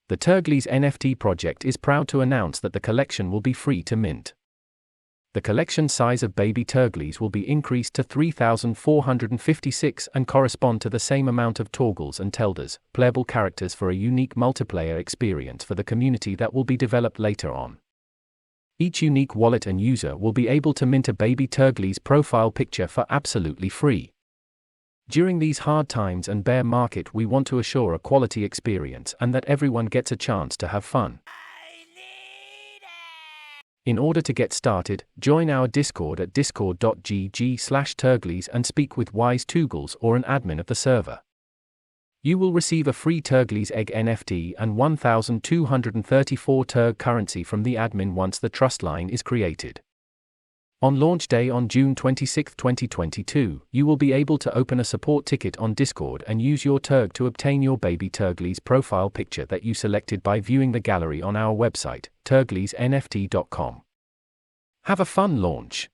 The Turgleez NFT project is proud to announce that the collection will be free to mint. The collection size of baby Turgleez will be increased to 3,456 and correspond to the same amount of Turgleez and Telders, playable characters for a unique multiplayer experience for the community that will be developed later on. Each unique wallet and user will be able to mint a baby Turgleez profile picture for absolutely free. During these hard times and bear market, we want to assure a quality experience and that everyone gets a chance to have fun. In order to get started, join our Discord at discord.gg/Turgleez and speak with Wise Turgleez or an admin of the server. You will receive a free Turgleez egg NFT and 1,234 Turg currency from the admin once the trust line is created. On launch day on June 26, 2022, you will be able to open a support ticket on Discord and use your Turg to obtain your baby Turgleez profile picture that you selected by viewing the gallery on our website, turgleeznft.com. Have a fun launch!